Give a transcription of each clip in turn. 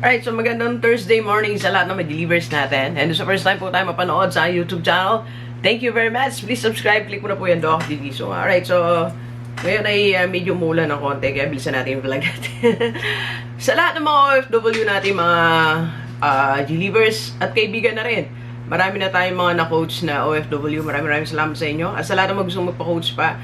Alright, so magandang Thursday morning sa lahat ng delivers natin. And sa first time po tayo mapanood sa YouTube channel, thank you very much. Please subscribe. Click mo na po yan, Doc Gigi. So, alright, so ngayon ay medyo umulan ng konti, kaya bilisan natin yung vlog natin. Sa lahat ng mga OFW natin, mga delivers at kaibigan na rin, marami na tayong mga na-coach na OFW. Maraming salamat sa inyo. At sa lahat ng mga gusto magpa-coach pa,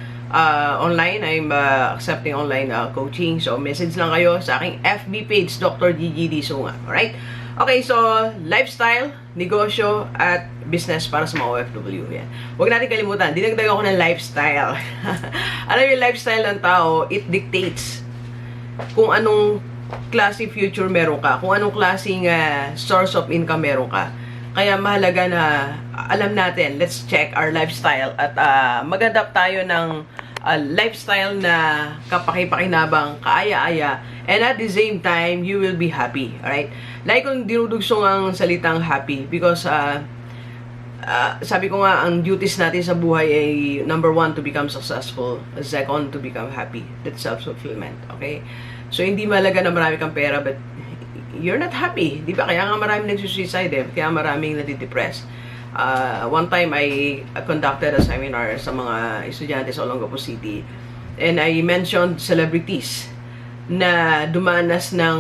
online, I'm accepting online coaching. So, message lang kayo sa aking FB page, Dr. Gigi Sunga. Alright? Okay, so, lifestyle, negosyo, at business para sa mga OFW. Yan. Huwag natin kalimutan, dinagdag ako ng lifestyle. Alam yung lifestyle ng tao, it dictates kung anong klase future meron ka, kung anong klaseng source of income meron ka. Kaya mahalaga na alam natin, let's check our lifestyle at mag-adapt tayo ng lifestyle na kapaki-pakinabang, kaaya-aya, and at the same time, you will be happy. Alright? Like kung dinudugsong ang salitang happy because sabi ko nga, ang duties natin sa buhay ay number 1, to become successful. Second, to become happy. That's self-fulfillment. Okay? So, hindi mahalaga na marami kang pera but you're not happy. Di ba? Kaya nga maraming nagsusuicide eh. Kaya maraming nadidepress. One time, I conducted a seminar sa mga estudyante sa Olongapo City. And I mentioned celebrities na dumanas ng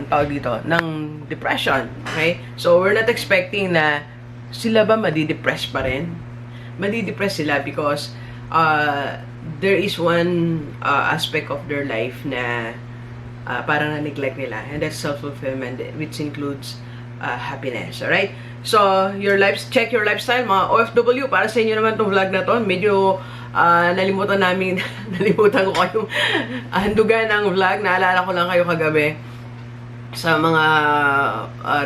tawag dito, ng depression. Okay? So, we're not expecting na sila ba madidepress pa rin? Madidepress sila because there is one aspect of their life na parang na-neglect nila, and that's self-fulfillment, which includes happiness. Alright? So, check your lifestyle, mga OFW. Para sa inyo naman itong vlog na to. Medyo nalimutan ko kayong handugan ng vlog. Naalala ko lang kayo kagabi sa mga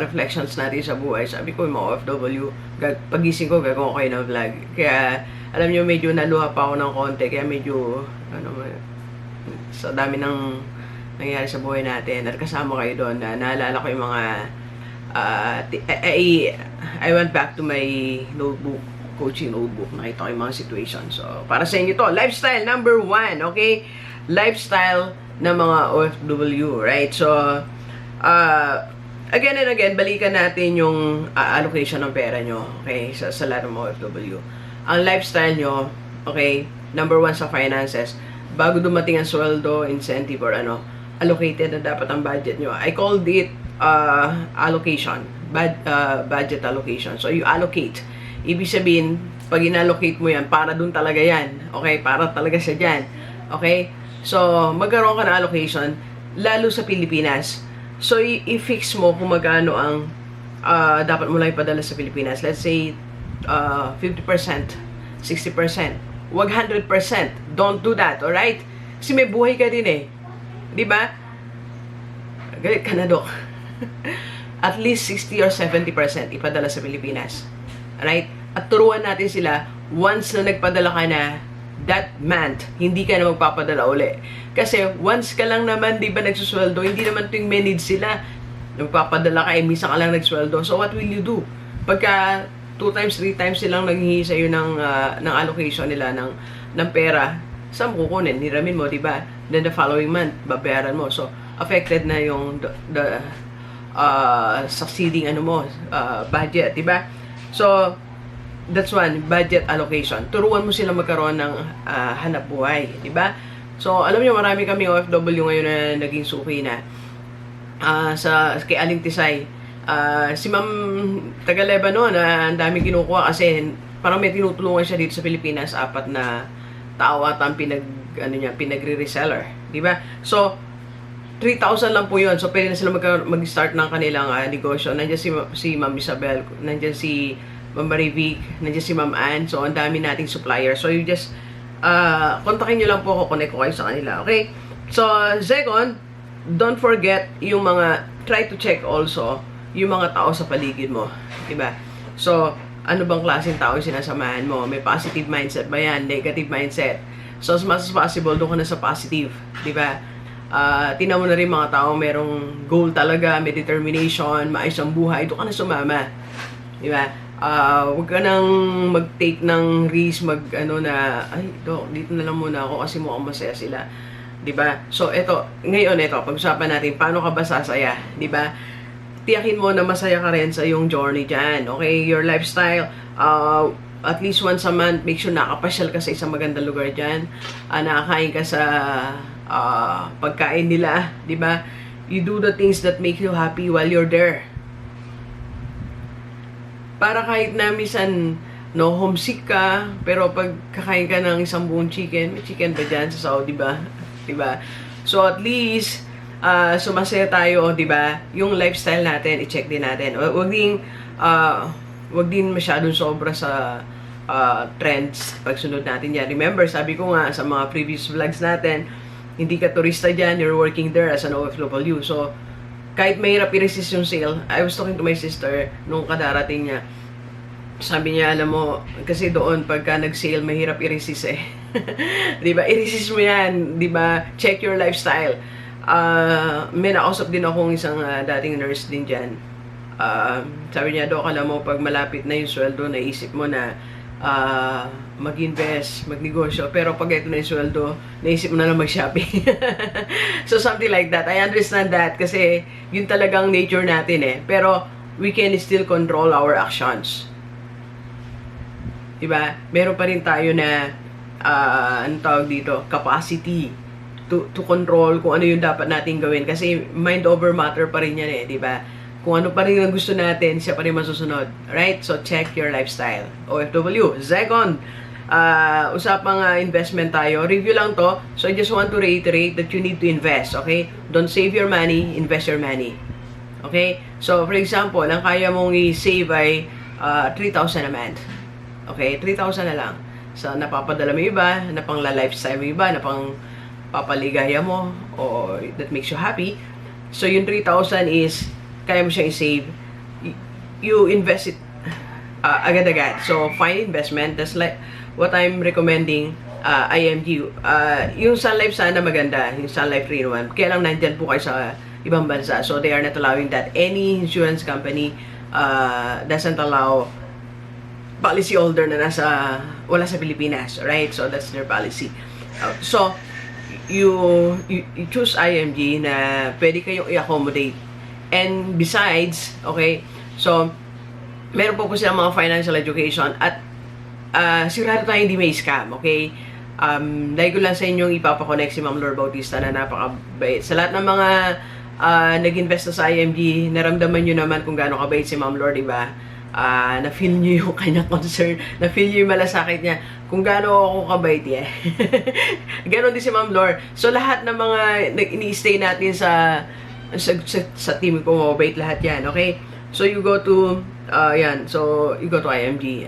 reflections natin sa buhay. Sabi ko, mga OFW, pagising ko, gagawin ko kayo ng vlog. Kaya, alam nyo, medyo naluha pa ako ng konti. Kaya medyo, sa dami ng nangyari sa buhay natin at kasama kayo doon na naalala ko yung mga I went back to my notebook, coaching notebook, nakita ko yung mga situation. So, para sa inyo to, lifestyle number 1, okay? Lifestyle ng mga OFW, right? So, again and again, balikan natin yung allocation ng pera nyo, okay? Sa lahat ng mga OFW. Ang lifestyle nyo, okay? Number 1 sa finances, bago dumating ang sweldo, incentive, or allocated na dapat ang budget nyo. I called it allocation. Budget allocation. So, you allocate. Ibig sabihin, pag inallocate mo yan, para dun talaga yan. Okay? Para talaga siya dyan. Okay? So, magkaroon ka ng allocation, lalo sa Pilipinas. So, i-fix mo kung magkano ang dapat mo lang ipadala sa Pilipinas. Let's say, 50%, 60%, 100%. Don't do that. Alright? Kasi may buhay ka din eh. Diba? Galit ka na, Dok. At least 60 or 70% ipadala sa Pilipinas. Alright? At turuan natin sila, once na nagpadala ka na, that month, hindi ka na magpapadala uli. Kasi once ka lang naman, di ba, nagsusweldo, hindi naman ito yung manage sila. Nagpapadala ka, minsan ka lang nagsweldo. So, what will you do? Pagka 2 times, 3 times silang naghihingi sa'yo ng allocation nila ng pera, saan mo kukunin? Hiramin mo, diba? Then the following month, babayaran mo. So, affected na yung the succeeding budget, diba? So, that's one, budget allocation. Turuan mo sila magkaroon ng hanap buhay, diba? So, alam niyo, marami kami OFW ngayon na naging suki na kay Aling Tisay. Si Ma'am taga Lebanon, ang dami kinukuha kasi parang may tinutulungan siya dito sa Pilipinas, 4 na tao at ang pinagre-reseller, di ba? So 3,000 lang po 'yun. So pwede na sila mag-start ng kanilang negosyo. Nandiyan si Ma'am Isabel, nandiyan si Ma'am Marivic, nandiyan si Ma'am Ann. So ang dami nating supplier. So you just kontakin niyo lang po ako, connect ko kayo sa kanila, okay? So second, don't forget yung try to check also yung mga tao sa paligid mo, di ba? So ano bang klaseng tao yung sinasamahan mo? May positive mindset ba yan? Negative mindset? So, as much as possible, doon ka na sa positive. Di ba? Tingnan mo na rin mga tao, merong goal talaga, may determination, maayos ang buhay, doon ka na sumama. Di ba? Huwag ka nang mag-take ng risk, dito na lang muna ako kasi mukhang masaya sila. 'di ba? So ngayon pag-usapan natin paano ka ba sasaya, 'di ba? Tiyakin mo na masaya ka rin sa iyong journey diyan. Okay, your lifestyle, at least once a month, make sure nakapasyal ka sa isang magandang lugar diyan. Nakakain ka sa pagkain nila, 'di ba? You do the things that make you happy while you're there. Para kahit na minsan homesick ka, pero pag kakain ka ng isang buong chicken, may chicken ba dyan sa Saudi ba? Diba? So at least, sumasaya tayo, diba? Yung lifestyle natin, i-check din natin. Wag din masyadong sobra sa trends pagsunod natin yan. Remember, sabi ko nga sa mga previous vlogs natin, hindi ka turista dyan, you're working there as an OFW. So, kahit mahirap i-resist yung sale, I was talking to my sister nung kadarating niya. Sabi niya, alam mo, kasi doon pagka nag-sale, mahirap i-resist eh. Diba? I-resist mo yan. Diba? Check your lifestyle. May nakausap din akong isang dating nurse din dyan. Sabi niya, Dok, alam mo, pag malapit na yung sweldo, naisip mo na mag-invest, magnegosyo. Pero pag ito na yung sweldo, naisip mo na lang mag-shopping. So, something like that. I understand that kasi yun talagang nature natin eh. Pero, we can still control our actions. Diba? Meron pa rin tayo na, ano tawag dito, capacity to control kung ano yung dapat natin gawin. Kasi mind over matter pa rin yan eh, diba? Kung ano pa rin ang gusto natin, siya pa rin masusunod. Right? So, check your lifestyle. OFW. Second, usapang investment tayo. Review lang to. So, I just want to reiterate that you need to invest. Okay? Don't save your money, invest your money. Okay? So, for example, ang kaya mong i-save ay 3,000 a month. Okay? 3,000 na lang. So, napapadala mo iba, na pang la-lifestyle mo iba, na pang papaligaya mo, or that makes you happy. So, yung 3,000 is kaya mo siyang i-save, you invest it agad-agad. So, find investment. That's like what I'm recommending, IMG. Yung Sun Life sana maganda, yung Sun Life 3-in-1. Kaya lang nandyan po kayo sa ibang bansa. So, they are not allowing that. Any insurance company doesn't allow policy holder na wala sa Pilipinas. Right? So, that's their policy. So, you choose IMG na pwede kayong i-accommodate. And besides, okay, so, meron po silang mga financial education at sigurado tayo hindi may scam, okay? Dahil ko lang sa inyong ipapakonnect si Ma'am Lor Bautista na napakabait. Sa lahat ng mga nag-invest na sa IMG, naramdaman nyo naman kung gaano kabait si Ma'am Lor, diba? Na-feel nyo yung kanyang concern, na-feel nyo yung malasakit niya, kung gaano ako kabait, yeah. Ganon din si Ma'am Lor. So, lahat ng mga ini-stay natin sa team ko, mabait lahat yan, okay? So, you go to, you go to IMG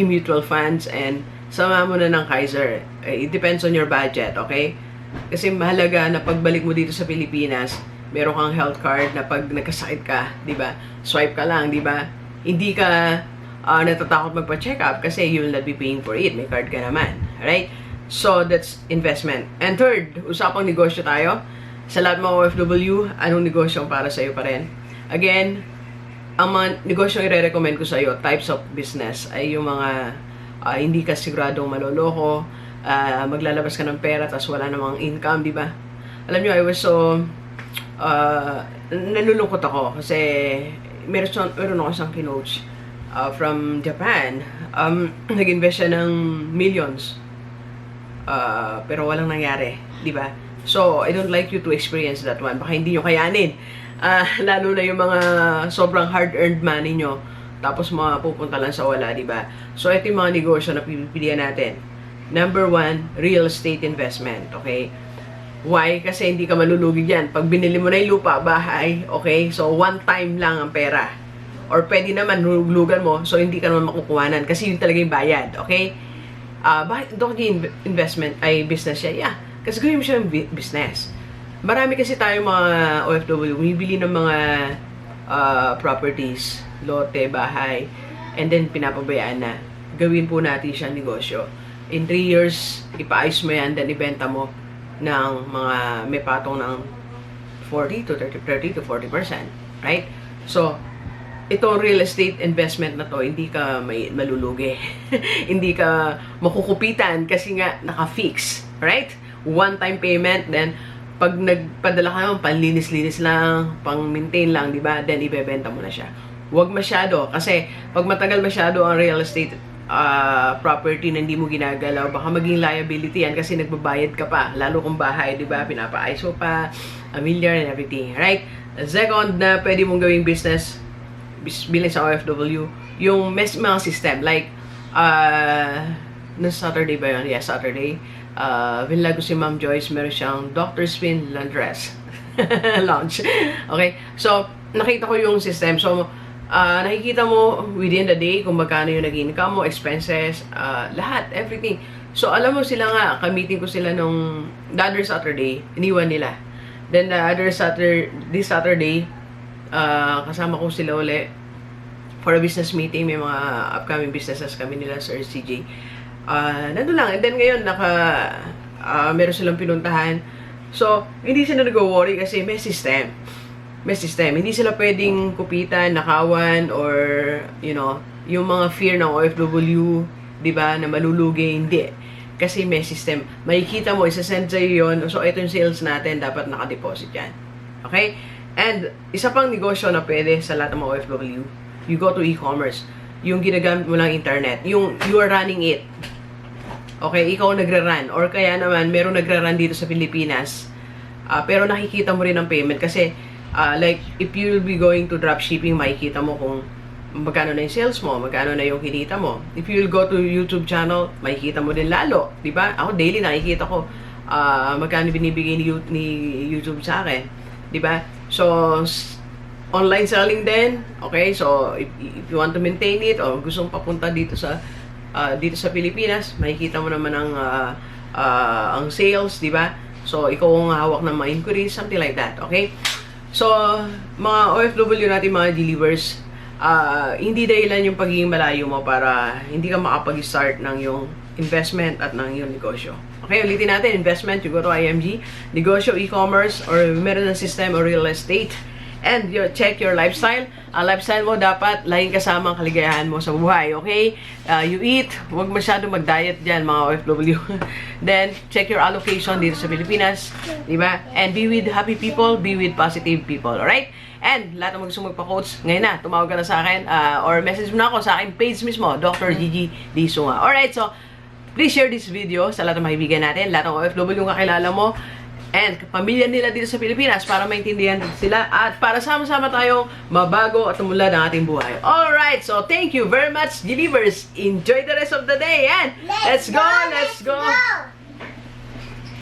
Mutual Funds, and sama mo na ng Kaiser. It depends on your budget, okay? Kasi mahalaga na pagbalik mo dito sa Pilipinas, meron kang health card na pag nagkasakit ka, di ba? Swipe ka lang, di ba? Hindi ka natatakot magpa-check up kasi you will not be paying for it. May card ka naman, right? So, that's investment. And third, usapang negosyo tayo. Sa lahat mga OFW, anong negosyo para sa iyo pa rin? Again, ang mga negosyo i-recommend ko sa iyo, types of business, ay yung mga hindi ka siguradong maloloko, maglalabas ka ng pera, tapos wala namang income, di ba? Alam nyo, I was so, nalulungkot ako, kasi meron ako isang kinoach from Japan, nag-invest siya ng millions, pero walang nangyari, di ba? So, I don't like you to experience that one. Baka hindi nyo kayanin. Lalo na yung mga sobrang hard-earned money nyo. Tapos pupunta lang sa wala, diba? So, ito yung mga negosyo na pipilihan natin. Number 1, real estate investment. Okay? Why? Kasi hindi ka malulugi dyan. Pag binili mo na yung lupa, bahay, okay? So, one time lang ang pera. Or pwede naman, lugan mo, so hindi ka naman makukuhanan. Kasi yun talaga yung bayad. Okay? Bakit ito investment ay business siya? Yeah. Kasi gawin mo siya ng business. Marami kasi tayong mga OFW, bumibili ng mga properties, lote, bahay, and then pinapabayaan na. Gawin po natin siya negosyo. In 3 years, ipaayos mo yan, then ibenta mo ng mga may patong ng 30 to 40%. Right? So, itong real estate investment na to, hindi ka malulugi. Hindi ka makukupitan kasi nga naka-fix. Right? one-time payment, then pag nagpadala ka naman, panlinis-linis lang, pang-maintain lang, di ba? Then, ibebenta mo na siya. Huwag masyado, kasi pag matagal masyado ang real estate property na hindi mo ginagalaw, baka maging liability yan kasi nagbabayad ka pa. Lalo kung bahay, di ba? Pinapa-ISO pa, familiar and everything, right? Second na pwede mong gawing business, bilang sa OFW, yung mga system, like, no Saturday ba yun? Yeah, Saturday. Villa ko si Ma'am Joyce, meron siyang Dr. Spin Laundress launch. Okay? So, nakita ko yung system. So, nakikita mo within the day kung magkano yung naging income mo, expenses, lahat, everything. So, alam mo sila nga, kamitin ko sila nung the other Saturday, iniwan nila. Then, this Saturday, kasama ko sila uli for a business meeting. May mga upcoming businesses kami nila, Sir CJ. Nandun lang. And then ngayon, meron silang pinuntahan. So, hindi sila nag-worry kasi may system. May system. Hindi sila pwedeng kupitan, nakawan, or, you know, yung mga fear ng OFW, di ba, na malulugi, hindi. Kasi may system. Makikita mo, isa-send sa'yo yun. So, ito yung sales natin, dapat nakadeposit yan. Okay? And, isa pang negosyo na pwede sa lahat ng mga OFW, you go to e-commerce. Yung ginagamit mo lang internet. Yung you are running it. Okay, ikaw nagra-run. Or kaya naman, meron nagra-run dito sa Pilipinas. Pero nakikita mo rin ang payment. Kasi, like, if you will be going to dropshipping, makikita mo kung magkano na yung sales mo, magkano na yung kinita mo. If you will go to YouTube channel, makikita mo din lalo. Diba? Ako, daily nakikita ko magkano binibigay ni YouTube sa akin. Diba? So, online selling din. Okay? So, if you want to maintain it, o gusto mong papunta dito sa Pilipinas, makikita mo naman ang sales, di ba? So, ikaw ang hawak ng mga inquiries, something like that, okay? So, mga OFW natin, mga delivers, hindi dahilan yung pagiging malayo mo para hindi ka makapag-start ng yung investment at ng yung negosyo. Okay, ulitin natin, investment, you go to IMG, negosyo, e-commerce, or meron ng system or real estate. And you check your lifestyle. Ang lifestyle mo dapat laging kasama ang kaligayahan mo sa buhay, okay? You eat, huwag masyado mag-diet dyan, mga OFW. Then, check your allocation dito sa Pilipinas, di ba? And be with happy people, be with positive people, alright? And, lahat ng gusto magpa-coach, ngayon na, tumawag ka na sa akin, or message mo na ako sa aking page mismo, Dr. Gigi di Sunga. Alright, so, please share this video sa lahat ng mga kaibigan natin, lahat ng OFW yung kakilala mo, and pamilya nila dito sa Pilipinas para maintindihan sila at para sama-sama tayong mabago at tumulad ang ating buhay. Alright, so thank you very much, Delivers. Enjoy the rest of the day and let's go!